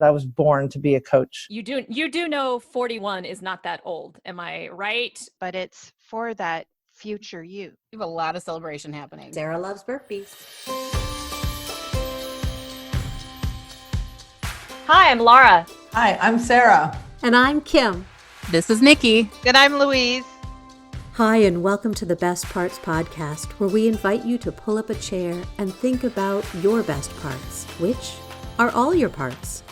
I was born to be a coach. You do know 41 is not that old, am I right? But it's for that future you. We have a lot of celebration happening. Sarah loves burpees. Hi, I'm Laura. Hi, I'm Sarah. And I'm Kim. This is Nikki. And I'm Louise. Hi, and welcome to the Best Parts Podcast, where we invite you to pull up a chair and think about your best parts, which are all your parts.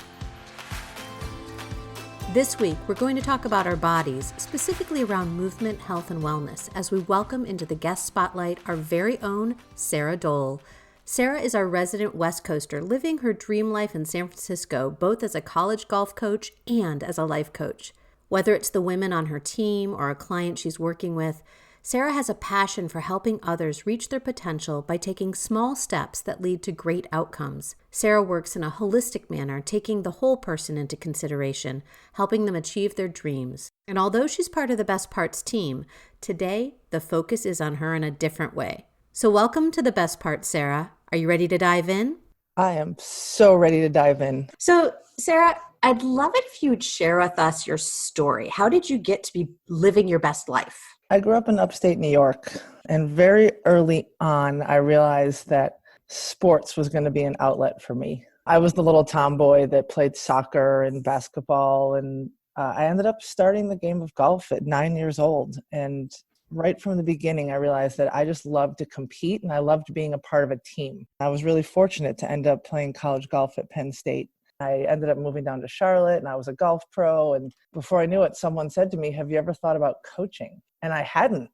This week, we're going to talk about our bodies, specifically around movement, health, and wellness, as we welcome into the guest spotlight our very own Sara Doell. Sara is our resident West Coaster, living her dream life in San Francisco, both as a college golf coach and as a life coach. Whether it's the women on her team or a client she's working with, Sara has a passion for helping others reach their potential by taking small steps that lead to great outcomes. Sara works in a holistic manner, taking the whole person into consideration, helping them achieve their dreams. And although she's part of the Best Parts team, today the focus is on her in a different way. So welcome to the Best Parts, Sara. Are you ready to dive in? I am so ready to dive in. So, Sara, I'd love it if you would share with us your story. How did you get to be living your best life? I grew up in upstate New York, and very early on, I realized that sports was going to be an outlet for me. I was the little tomboy that played soccer and basketball, and I ended up starting the game of golf at 9 years old. And right from the beginning, I realized that I just loved to compete, and I loved being a part of a team. I was really fortunate to end up playing college golf at Penn State. I ended up moving down to Charlotte, and I was a golf pro. And before I knew it, someone said to me, "Have you ever thought about coaching?" And I hadn't.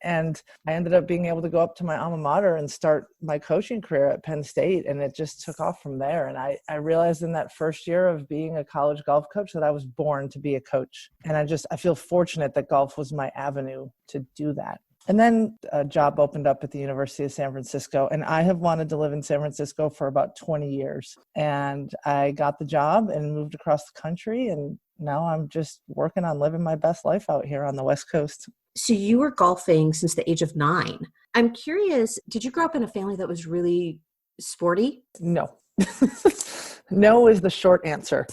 And I ended up being able to go up to my alma mater and start my coaching career at Penn State. And it just took off from there. And I realized in that first year of being a college golf coach that I was born to be a coach. And I feel fortunate that golf was my avenue to do that. And then a job opened up at the University of San Francisco, and I have wanted to live in San Francisco for about 20 years. And I got the job and moved across the country, and now I'm just working on living my best life out here on the West Coast. So you were golfing since the age of 9. I'm curious, did you grow up in a family that was really sporty? No. No is the short answer.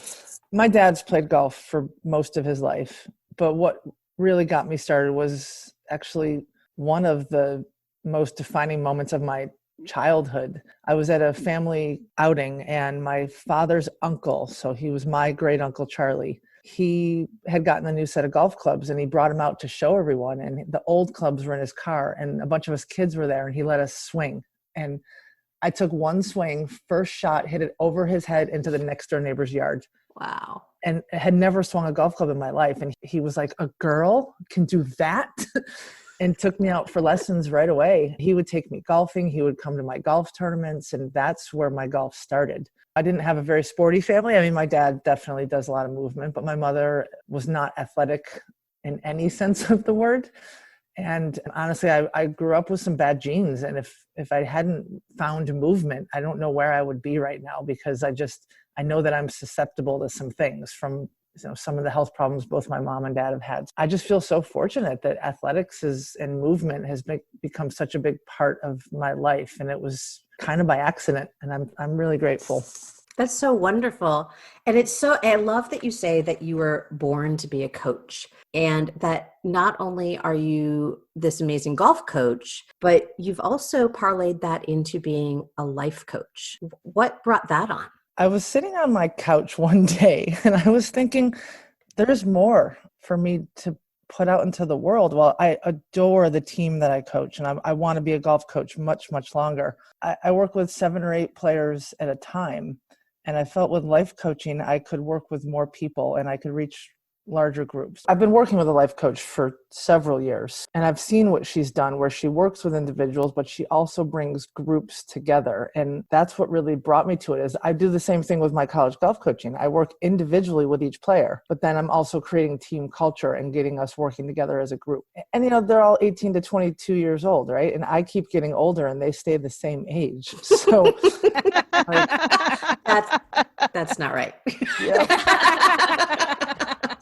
My dad's played golf for most of his life, but what really got me started was actually one of the most defining moments of my childhood. I was at a family outing, and my father's uncle, so he was my great uncle Charlie, he had gotten a new set of golf clubs, and he brought them out to show everyone. And the old clubs were in his car, and a bunch of us kids were there, and he let us swing. And I took one swing, first shot, hit it over his head into the next door neighbor's yard. Wow. And had never swung a golf club in my life. And he was like, "A girl can do that?" And took me out for lessons right away. He would take me golfing. He would come to my golf tournaments, and that's where my golf started. I didn't have a very sporty family. I mean, my dad definitely does a lot of movement, but my mother was not athletic in any sense of the word. And honestly, I grew up with some bad genes. And if I hadn't found movement, I don't know where I would be right now, because I know that I'm susceptible to some things from some of the health problems both my mom and dad have had. I just feel so fortunate that athletics and movement has become such a big part of my life. And it was kind of by accident. And I'm really grateful. That's so wonderful. And I love that you say that you were born to be a coach, and that not only are you this amazing golf coach, but you've also parlayed that into being a life coach. What brought that on? I was sitting on my couch one day, and I was thinking, there's more for me to put out into the world. Well, I adore the team that I coach, and I want to be a golf coach much, much longer. I work with 7 or 8 players at a time, and I felt with life coaching, I could work with more people, and I could reach larger groups. I've been working with a life coach for several years, and I've seen what she's done, where she works with individuals, but she also brings groups together. And that's what really brought me to it. Is I do the same thing with my college golf coaching. I work individually with each player, but then I'm also creating team culture and getting us working together as a group. And they're all 18 to 22 years old, right? And I keep getting older, and they stay the same age. So that's not right. Yeah.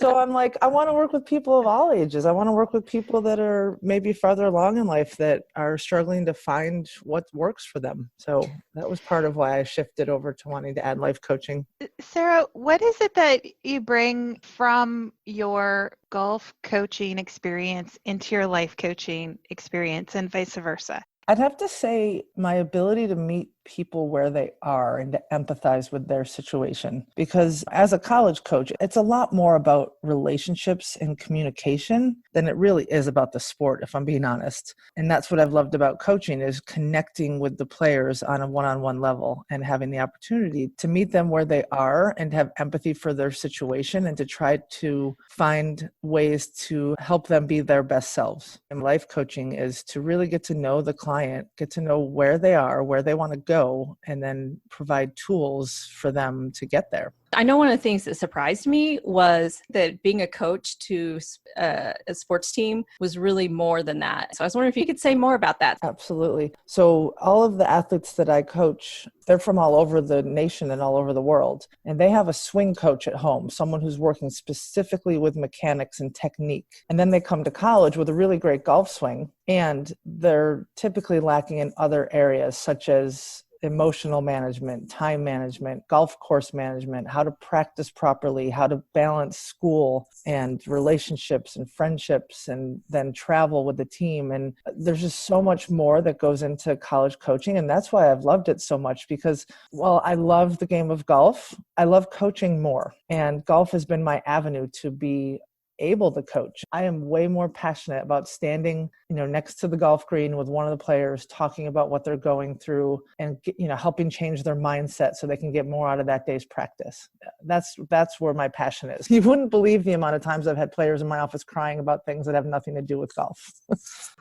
So I'm like, I want to work with people of all ages. I want to work with people that are maybe farther along in life that are struggling to find what works for them. So that was part of why I shifted over to wanting to add life coaching. Sarah, what is it that you bring from your golf coaching experience into your life coaching experience and vice versa? I'd have to say my ability to meet people where they are and to empathize with their situation. Because as a college coach, it's a lot more about relationships and communication than it really is about the sport, if I'm being honest. And that's what I've loved about coaching is connecting with the players on a one-on-one level and having the opportunity to meet them where they are and have empathy for their situation and to try to find ways to help them be their best selves. And life coaching is to really get to know the client, get to know where they are, where they want to go, and then provide tools for them to get there. I know one of the things that surprised me was that being a coach to a sports team was really more than that. So I was wondering if you could say more about that. Absolutely. So all of the athletes that I coach, they're from all over the nation and all over the world. And they have a swing coach at home, someone who's working specifically with mechanics and technique. And then they come to college with a really great golf swing. And they're typically lacking in other areas such as emotional management, time management, golf course management, how to practice properly, how to balance school and relationships and friendships, and then travel with the team. And there's just so much more that goes into college coaching. And that's why I've loved it so much because, while I love the game of golf, I love coaching more. And golf has been my avenue to be able to coach. I am way more passionate about standing, next to the golf green with one of the players, talking about what they're going through and, helping change their mindset so they can get more out of that day's practice. That's where my passion is. You wouldn't believe the amount of times I've had players in my office crying about things that have nothing to do with golf.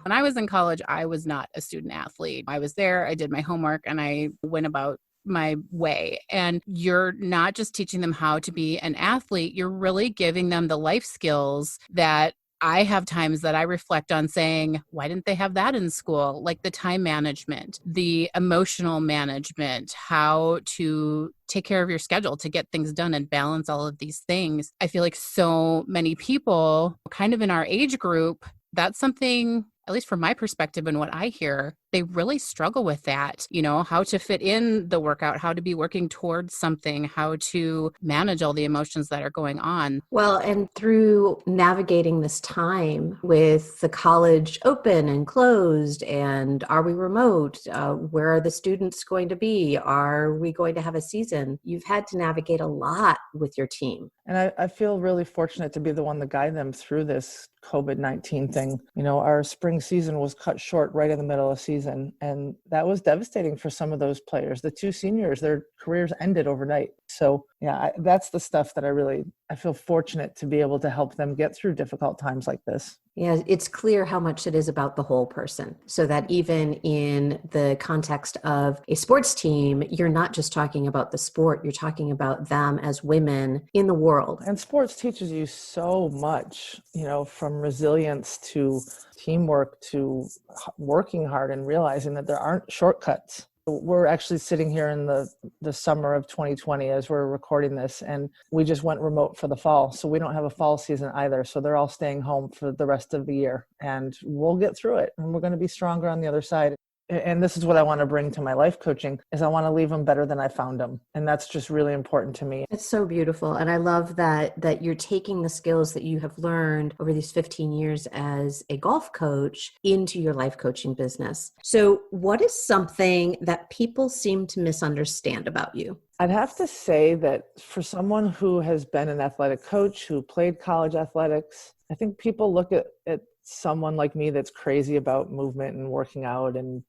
When I was in college, I was not a student athlete. I was there, I did my homework, and I went about my way. And you're not just teaching them how to be an athlete, you're really giving them the life skills that I have times that I reflect on saying, why didn't they have that in school? Like the time management, the emotional management, how to take care of your schedule to get things done and balance all of these things. I feel like so many people kind of in our age group, that's something, at least from my perspective and what I hear, they really struggle with that, how to fit in the workout, how to be working towards something, how to manage all the emotions that are going on. Well, and through navigating this time with the college open and closed, and are we remote? Where are the students going to be? Are we going to have a season? You've had to navigate a lot with your team. And I feel really fortunate to be the one to guide them through this COVID-19 thing. Our spring season was cut short right in the middle of season. And that was devastating for some of those players. The two seniors, their careers ended overnight. So yeah, that's the stuff that I feel fortunate to be able to help them get through difficult times like this. Yeah, it's clear how much it is about the whole person. So that even in the context of a sports team, you're not just talking about the sport, you're talking about them as women in the world. And sports teaches you so much, from resilience to teamwork to working hard and realizing that there aren't shortcuts. We're actually sitting here in the summer of 2020 as we're recording this, and we just went remote for the fall. So we don't have a fall season either. So they're all staying home for the rest of the year, and we'll get through it, and we're going to be stronger on the other side. And this is what I want to bring to my life coaching is I want to leave them better than I found them. And that's just really important to me. It's so beautiful. And I love that you're taking the skills that you have learned over these 15 years as a golf coach into your life coaching business. So what is something that people seem to misunderstand about you? I'd have to say that for someone who has been an athletic coach, who played college athletics, I think people look at someone like me that's crazy about movement and working out and,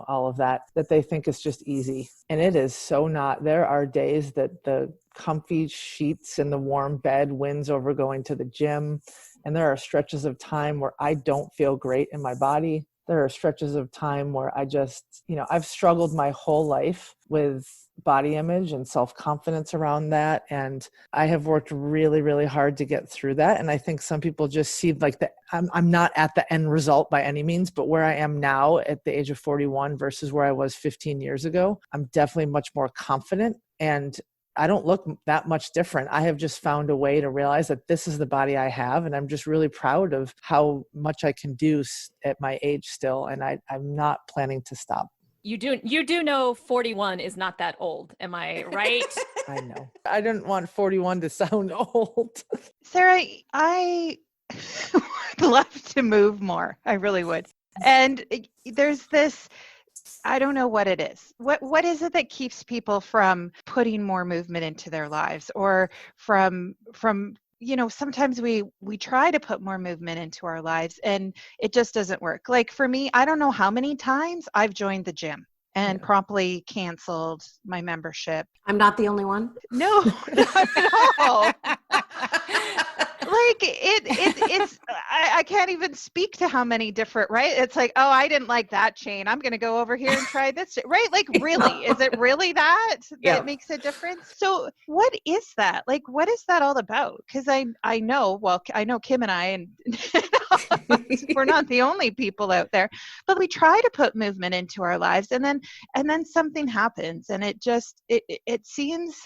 all of that they think is just easy. And it is so not. There are days that the comfy sheets and the warm bed wins over going to the gym. And there are stretches of time where I don't feel great in my body. There are stretches of time where I just, I've struggled my whole life with body image and self-confidence around that. And I have worked really, really hard to get through that. And I think some people just see like I'm not at the end result by any means, but where I am now at the age of 41 versus where I was 15 years ago, I'm definitely much more confident. And I don't look that much different. I have just found a way to realize that this is the body I have. And I'm just really proud of how much I can do at my age still. And I'm not planning to stop. You do know 41 is not that old. Am I right? I know. I didn't want 41 to sound old. Sarah, I would love to move more. I really would. And there's this, I don't know what it is. What is it that keeps people from putting more movement into their lives, or from sometimes we try to put more movement into our lives and it just doesn't work. Like for me, I don't know how many times I've joined the gym and promptly canceled my membership. I'm not the only one. No, not at all. Like it's I can't even speak to how many different, right? It's like, oh, I didn't like that chain, I'm going to go over here and try this, right? Like, really, is it really that makes a difference? So what is that? Like, what is that all about? Because I know Kim and I, and we're not the only people out there, but we try to put movement into our lives, and then something happens, and it seems,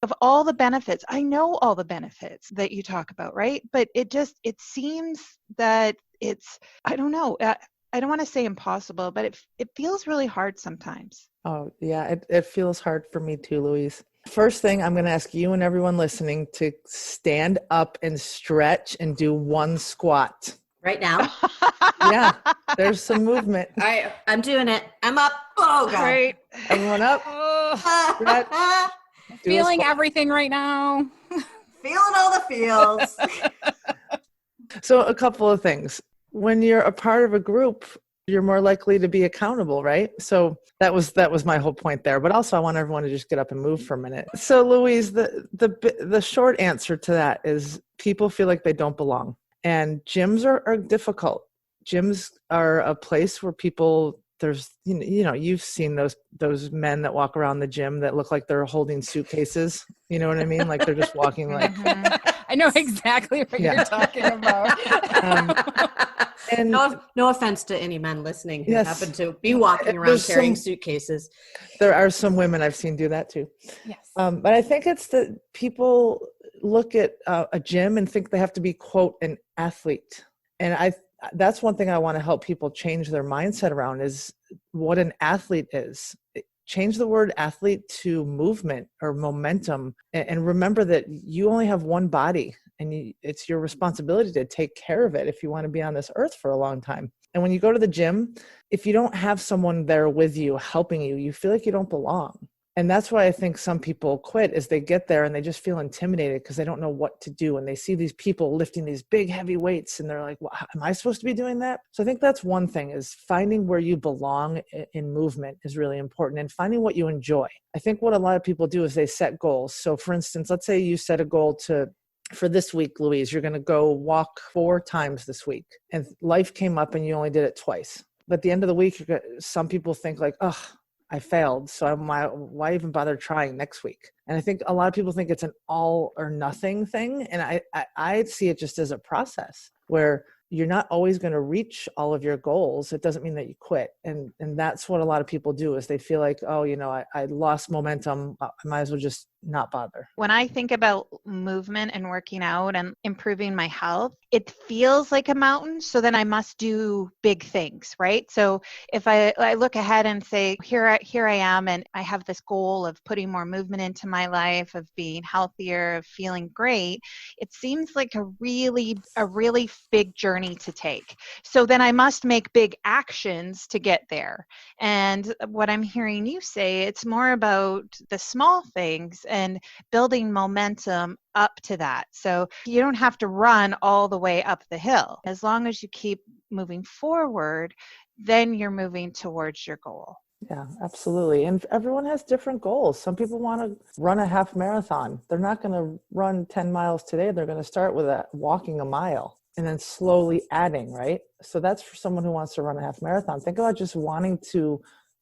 of all the benefits, I know all the benefits that you talk about, right? But it seems that it's, I don't know, I don't want to say impossible, but it feels really hard sometimes. Oh, yeah, it feels hard for me too, Louise. First thing, I'm going to ask you and everyone listening to stand up and stretch and do one squat. Right now? Yeah, there's some movement. I'm doing it. I'm up. Oh, God. Right. Everyone up. Stretch. Feeling everything right now. Feeling all the feels. So a couple of things. When you're a part of a group, you're more likely to be accountable, right? So that was my whole point there. But also I want everyone to just get up and move for a minute. So Louise, the short answer to that is people feel like they don't belong. And gyms are difficult. Gyms are a place where people, there's, you've seen those men that walk around the gym that look like they're holding suitcases. You know what I mean? Like they're just walking like. I know exactly what you're talking about. And no offense to any men listening who happen to be walking around carrying suitcases. There are some women I've seen do that too. Yes. But I think it's that people look at a gym and think they have to be, quote, an athlete. And that's one thing I want to help people change their mindset around, is what an athlete is. Change the word athlete to movement or momentum, and remember that you only have one body, and it's your responsibility to take care of it if you want to be on this earth for a long time. And when you go to the gym, if you don't have someone there with you, helping you, you feel like you don't belong. And that's why I think some people quit, is they get there and they just feel intimidated because they don't know what to do. And they see these people lifting these big, heavy weights and they're like, well, am I supposed to be doing that? So I think that's one thing, is finding where you belong in movement is really important, and finding what you enjoy. I think what a lot of people do is they set goals. So for instance, let's say you set a goal for this week, Louise, you're going to go walk 4 times this week, and life came up and you only did it twice. But at the end of the week, some people think like, oh, I failed, so why even bother trying next week? And I think a lot of people think it's an all or nothing thing. And I see it just as a process where you're not always going to reach all of your goals. It doesn't mean that you quit. And that's what a lot of people do, is they feel like, oh, I lost momentum. I might as well just not bother. When I think about movement and working out and improving my health, it feels like a mountain. So then I must do big things, right? So if I look ahead and say, here I am, and I have this goal of putting more movement into my life, of being healthier, of feeling great, it seems like a really big journey to take. So then I must make big actions to get there. And what I'm hearing you say, it's more about the small things and building momentum up to that. So you don't have to run all the way up the hill. As long as you keep moving forward, then you're moving towards your goal. Yeah, absolutely. And everyone has different goals. Some people want to run a half marathon. They're not going to run 10 miles today. They're going to start with walking a mile and then slowly adding, right? So that's for someone who wants to run a half marathon. Think about just wanting to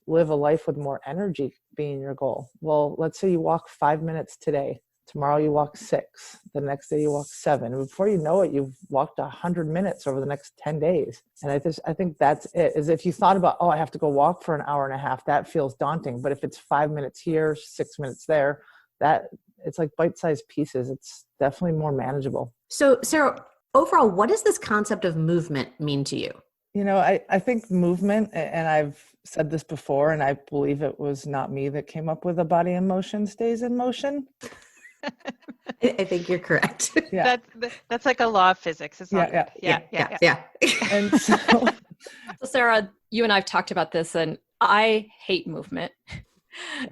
live a life with more energy being your goal. Well, let's say you walk 5 minutes today. Tomorrow you walk 6. The next day you walk 7. And before you know it, you've walked 100 minutes over the next 10 days. And I think that's it. Is if you thought about, I have to go walk for an hour and a half, that feels daunting. But if it's 5 minutes here, 6 minutes there, that it's like bite-sized pieces. It's definitely more manageable. So, Sarah, overall, what does this concept of movement mean to you? I think movement, and I've said this before, and I believe it was not me that came up with a body in motion stays in motion. I think you're correct. Yeah. That's like a law of physics. It's all good. Yeah. And so, So Sarah, you and I have talked about this, and I hate movement.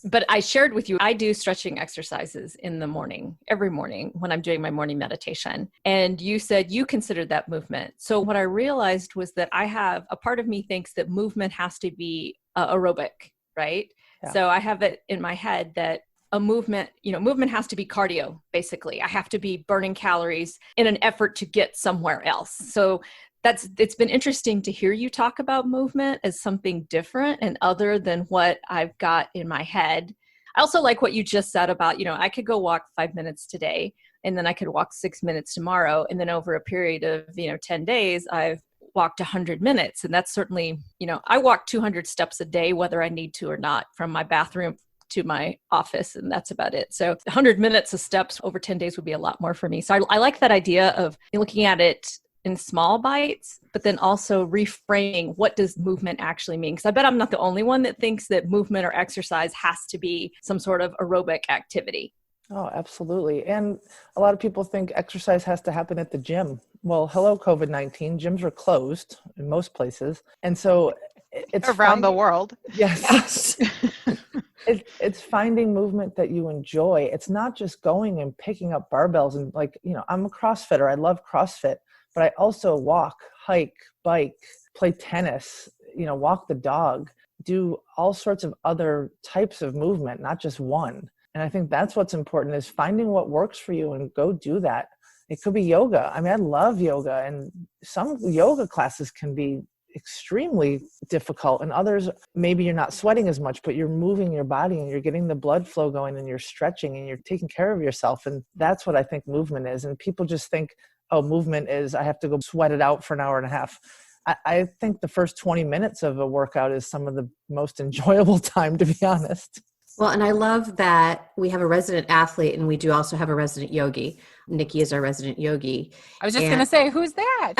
But I shared with you, I do stretching exercises in the morning, every morning when I'm doing my morning meditation. And you said you considered that movement. So what I realized was that a part of me thinks that movement has to be aerobic, right? Yeah. So I have it in my head that a movement has to be cardio, basically. I have to be burning calories in an effort to get somewhere else. So it's been interesting to hear you talk about movement as something different and other than what I've got in my head. I also like what you just said about, I could go walk 5 minutes today, and then I could walk 6 minutes tomorrow. And then over a period of, 10 days, I've walked 100 minutes. And that's certainly, I walk 200 steps a day, whether I need to or not, from my bathroom to my office, and that's about it. So 100 minutes of steps over 10 days would be a lot more for me. So I like that idea of looking at it in small bites, but then also reframing what does movement actually mean? Because I bet I'm not the only one that thinks that movement or exercise has to be some sort of aerobic activity. oh, absolutely. And a lot of people think exercise has to happen at the gym. Well, hello, COVID-19. Gyms are closed in most places. And so it's around the world. Yes. It's finding movement that you enjoy. It's not just going and picking up barbells and I'm a CrossFitter. I love CrossFit. But I also walk, hike, bike, play tennis, walk the dog, do all sorts of other types of movement, not just one. And I think that's what's important, is finding what works for you and go do that. It could be yoga. I mean, I love yoga, and some yoga classes can be extremely difficult, and others, maybe you're not sweating as much, but you're moving your body and you're getting the blood flow going and you're stretching and you're taking care of yourself. And that's what I think movement is. And people just think, oh, movement is I have to go sweat it out for an hour and a half. I think the first 20 minutes of a workout is some of the most enjoyable time, to be honest. Well, and I love that we have a resident athlete and we do also have a resident yogi. Nikki is our resident yogi. I was just going to say, who's that?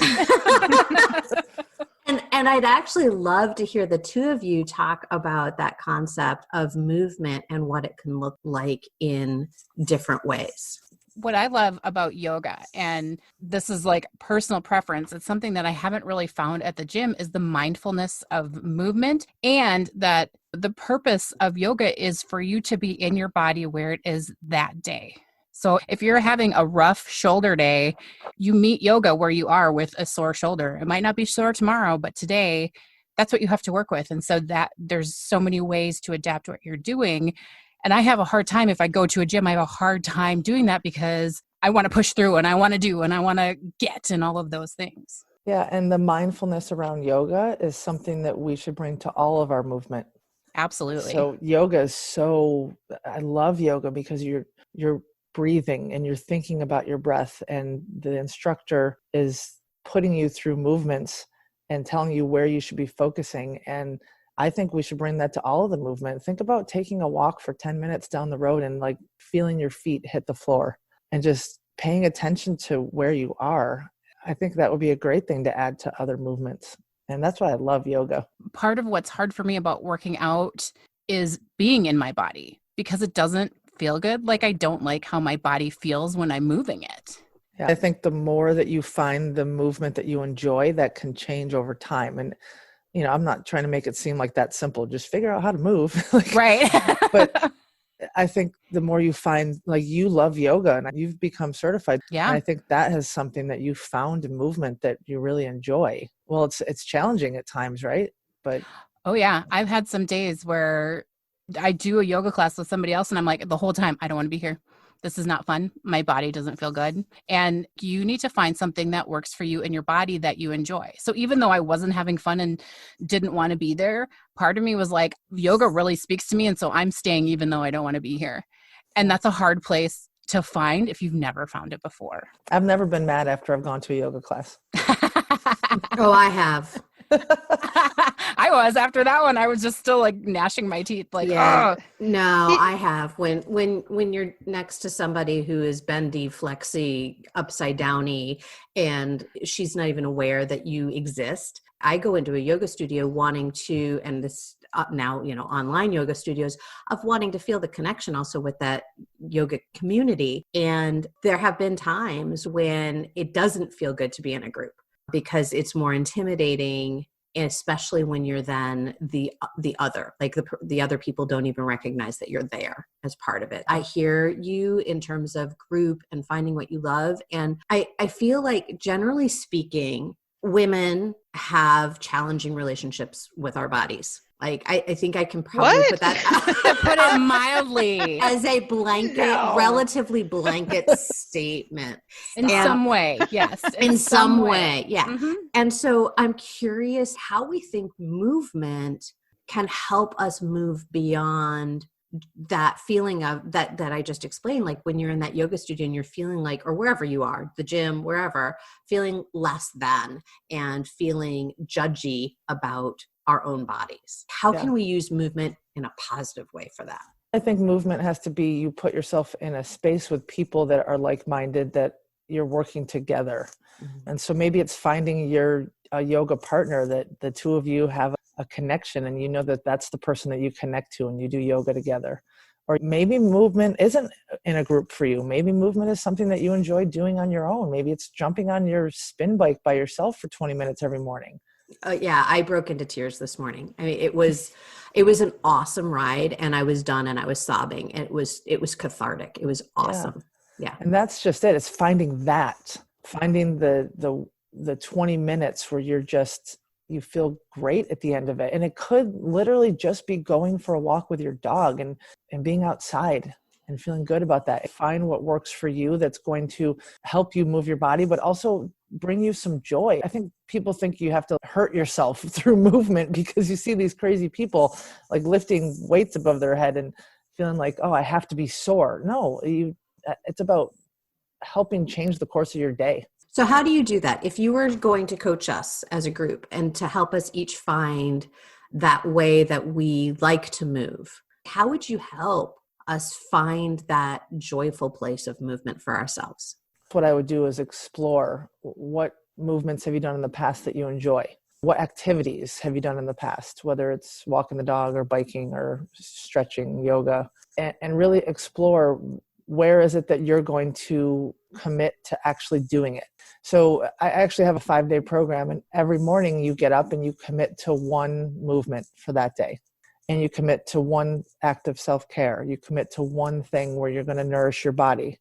And I'd actually love to hear the two of you talk about that concept of movement and what it can look like in different ways. What I love about yoga, and this is like personal preference, it's something that I haven't really found at the gym, is the mindfulness of movement, and that the purpose of yoga is for you to be in your body where it is that day. So if you're having a rough shoulder day, you meet yoga where you are with a sore shoulder. It might not be sore tomorrow, but today that's what you have to work with. And so that there's so many ways to adapt what you're doing. And I have a hard time, if I go to a gym, I have a hard time doing that because I want to push through and I want to do and I want to get and all of those things. Yeah. And the mindfulness around yoga is something that we should bring to all of our movement. Absolutely. So yoga is I love yoga because you're breathing and you're thinking about your breath, and the instructor is putting you through movements and telling you where you should be focusing. And I think we should bring that to all of the movement. Think about taking a walk for 10 minutes down the road and feeling your feet hit the floor and just paying attention to where you are. I think that would be a great thing to add to other movements. And that's why I love yoga. Part of what's hard for me about working out is being in my body, because it doesn't feel good. I don't like how my body feels when I'm moving it. Yeah, I think the more that you find the movement that you enjoy, that can change over time. And I'm not trying to make it seem like that simple. Just figure out how to move. Right. But I think the more you find, you love yoga and you've become certified. Yeah. And I think that has something that you found in movement that you really enjoy. Well, it's challenging at times, right? But oh yeah, I've had some days where I do a yoga class with somebody else and I'm like, the whole time, I don't want to be here. This is not fun. My body doesn't feel good. And you need to find something that works for you in your body that you enjoy. So even though I wasn't having fun and didn't want to be there, part of me was like, yoga really speaks to me. And so I'm staying even though I don't want to be here. And that's a hard place to find if you've never found it before. I've never been mad after I've gone to a yoga class. Oh, I have. I was after that one. I was just still like gnashing my teeth, like, Yeah, oh, no, I have. When you're next to somebody who is bendy, flexy, upside downy, and she's not even aware that you exist. I go into a yoga studio wanting to, and this now, online yoga studios, of wanting to feel the connection also with that yoga community. And there have been times when it doesn't feel good to be in a group because it's more intimidating, especially when you're then the other, like the other people don't even recognize that you're there as part of it. I hear you in terms of group and finding what you love. And I feel like, generally speaking, women have challenging relationships with our bodies. Like, I think I can probably What? put that to put it mildly, as a blanket, relatively blanket statement. in some way. Yes. In some way. Yeah. Mm-hmm. And so I'm curious how we think movement can help us move beyond that feeling of that I just explained. Like when you're in that yoga studio and you're feeling like, or wherever you are, the gym, wherever, feeling less than and feeling judgy about our own bodies. How can we use movement in a positive way for that? I think movement has to be, you put yourself in a space with people that are like-minded, that you're working together. Mm-hmm. And so maybe it's finding your yoga partner that the two of you have a connection, and you know that that's the person that you connect to and you do yoga together. Or maybe movement isn't in a group for you. Maybe movement is something that you enjoy doing on your own. Maybe it's jumping on your spin bike by yourself for 20 minutes every morning. Yeah, I broke into tears this morning. I mean, it was an awesome ride, and I was done and I was sobbing. It was cathartic. It was awesome. Yeah. And that's just it. It's finding the 20 minutes where you feel great at the end of it. And it could literally just be going for a walk with your dog and being outside and feeling good about that. Find what works for you that's going to help you move your body, but also bring you some joy. I think people think you have to hurt yourself through movement because you see these crazy people like lifting weights above their head and feeling like, oh, I have to be sore. No, it's about helping change the course of your day. So how do you do that? If you were going to coach us as a group and to help us each find that way that we like to move, how would you help us find that joyful place of movement for ourselves? What I would do is explore, what movements have you done in the past that you enjoy? What activities have you done in the past, whether it's walking the dog or biking or stretching, yoga, and really explore where is it that you're going to commit to actually doing it. So I actually have a 5-day program, and every morning you get up and you commit to one movement for that day. And you commit to one act of self-care. You commit to one thing where you're going to nourish your body.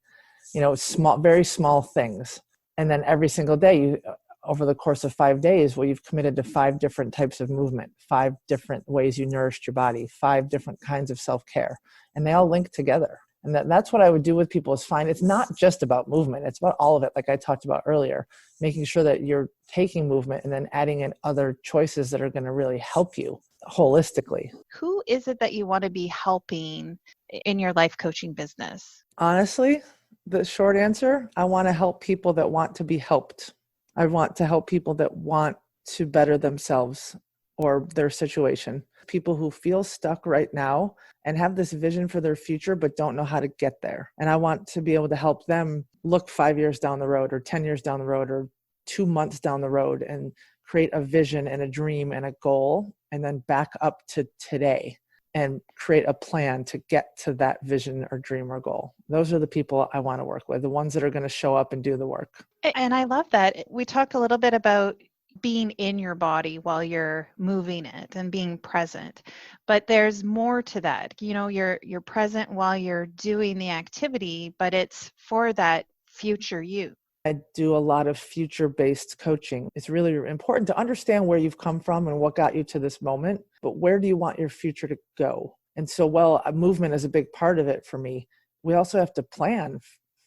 Small, very small things. And then every single day, over the course of 5 days, you've committed to 5 different types of movement, 5 different ways you nourished your body, 5 different kinds of self-care. And they all link together. And that's what I would do with people, is find it's not just about movement. It's about all of it, like I talked about earlier, making sure that you're taking movement and then adding in other choices that are going to really help you holistically. Who is it that you want to be helping in your life coaching business? Honestly, the short answer, I want to help people that want to be helped. I want to help people that want to better themselves or their situation. People who feel stuck right now and have this vision for their future but don't know how to get there. And I want to be able to help them look 5 years down the road or 10 years down the road or 2 months down the road and create a vision and a dream and a goal, and then back up to today and create a plan to get to that vision or dream or goal. Those are the people I want to work with, the ones that are going to show up and do the work. And I love that. We talked a little bit about being in your body while you're moving it and being present. But there's more to that. You're present while you're doing the activity, but it's for that future you. I do a lot of future-based coaching. It's really important to understand where you've come from and what got you to this moment, but where do you want your future to go? And so, movement is a big part of it for me. We also have to plan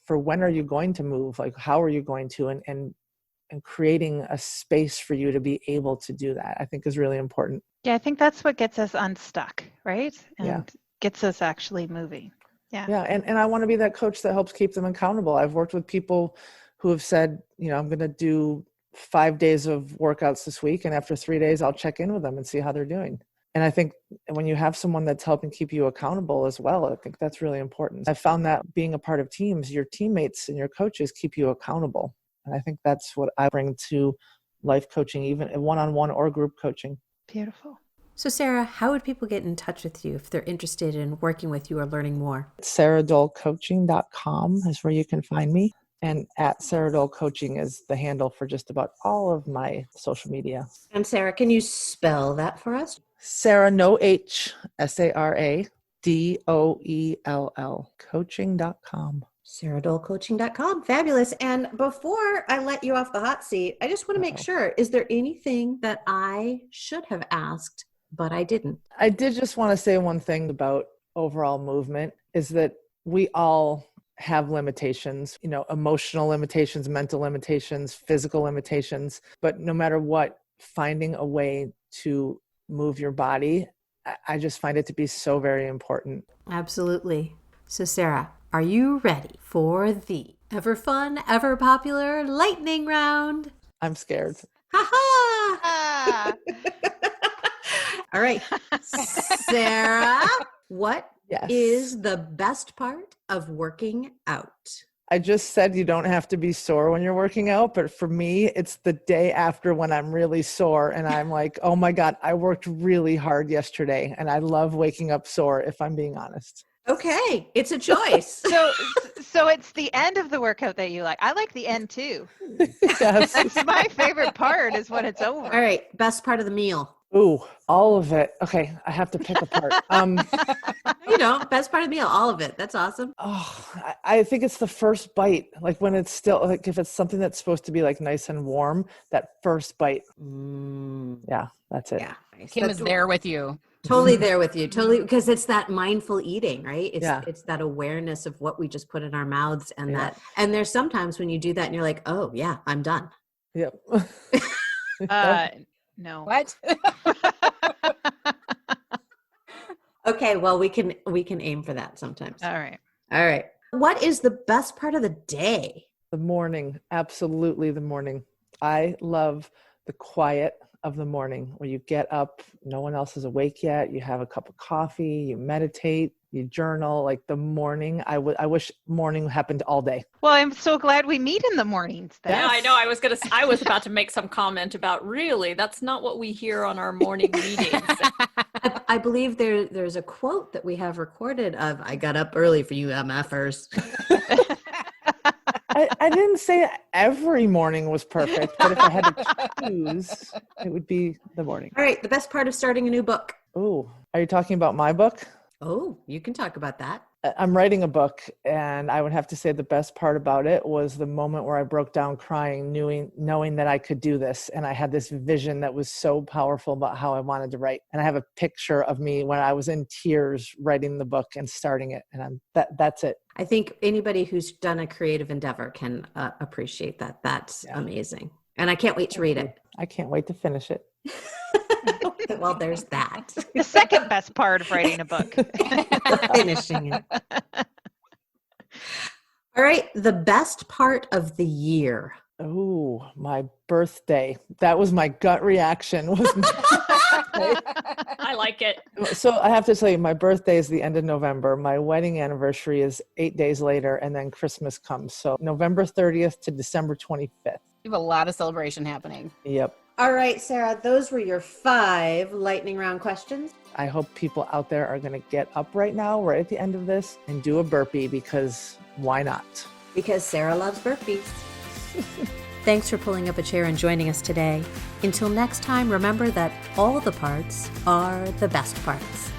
for when are you going to move? Like, how are you going to? And creating a space for you to be able to do that, I think, is really important. Yeah, I think that's what gets us unstuck, right? And gets us actually moving. Yeah. And I want to be that coach that helps keep them accountable. I've worked with people who have said, I'm going to do 5 days of workouts this week, and after 3 days, I'll check in with them and see how they're doing. And I think when you have someone that's helping keep you accountable as well, I think that's really important. I found that being a part of teams, your teammates and your coaches keep you accountable. And I think that's what I bring to life coaching, even one-on-one or group coaching. Beautiful. So Sara, how would people get in touch with you if they're interested in working with you or learning more? SaraDoellCoaching.com is where you can find me. And at Sara Doell Coaching is the handle for just about all of my social media. And Sara, can you spell that for us? Sara, no H, SaraDoell, coaching.com. SaraDoellCoaching.com. Fabulous. And before I let you off the hot seat, I just want to make sure, is there anything that I should have asked, but I didn't? I did just want to say one thing about overall movement is that we all have limitations, emotional limitations, mental limitations, physical limitations, but no matter what, finding a way to move your body, I just find it to be so very important. Absolutely. So Sara, are you ready for the ever fun, ever popular lightning round? I'm scared. Ha ha! All right. Sara, what is the best part of working out? I just said you don't have to be sore when you're working out, but for me, it's the day after when I'm really sore and I'm like, oh my God, I worked really hard yesterday. And I love waking up sore, if I'm being honest. Okay, it's a choice. So it's the end of the workout that you like. I like the end too. Yes. It's my favorite part is when it's over. All right, best part of the meal. Ooh, all of it. Okay, I have to pick a part. Best part of the meal, all of it. That's awesome. Oh, I think it's the first bite. Like when it's still, like if it's something that's supposed to be like nice and warm, that first bite. Yeah, that's it. Yeah, nice. Kim is there with you. Totally there with you. Totally, because it's that mindful eating, right? It's that awareness of what we just put in our mouths, and and there's sometimes when you do that and you're like, oh yeah, I'm done. Yep. No. What? Okay, well we can aim for that sometimes. All right. What is the best part of the day? The morning, absolutely the morning. I love the quiet of the morning where you get up, no one else is awake yet, you have a cup of coffee, you meditate, you journal. Like the morning, I wish morning happened all day. Well, I'm so glad we meet in the mornings then. Yeah, I know. I was about to make some comment about really, that's not what we hear on our morning meetings. I believe there's a quote that we have recorded of, I got up early for you MFers. I didn't say every morning was perfect, but if I had to choose, it would be the morning. All right, the best part of starting a new book. Oh, are you talking about my book? Oh, you can talk about that. I'm writing a book, and I would have to say the best part about it was the moment where I broke down crying, knowing that I could do this. And I had this vision that was so powerful about how I wanted to write. And I have a picture of me when I was in tears writing the book and starting it. And that's it. I think anybody who's done a creative endeavor can appreciate that. That's amazing. And I can't wait to read it. I can't wait to finish it. Well, there's that. The second best part of writing a book. Finishing it. All right. The best part of the year. Oh, my birthday. That was my gut reaction. I like it. So I have to tell you, my birthday is the end of November. My wedding anniversary is 8 days later, and then Christmas comes. So November 30th to December 25th. You have a lot of celebration happening. Yep. All right, Sara, those were your 5 lightning round questions. I hope people out there are going to get up right now, right at the end of this, and do a burpee, because why not? Because Sara loves burpees. Thanks for pulling up a chair and joining us today. Until next time, remember that all the parts are the best parts.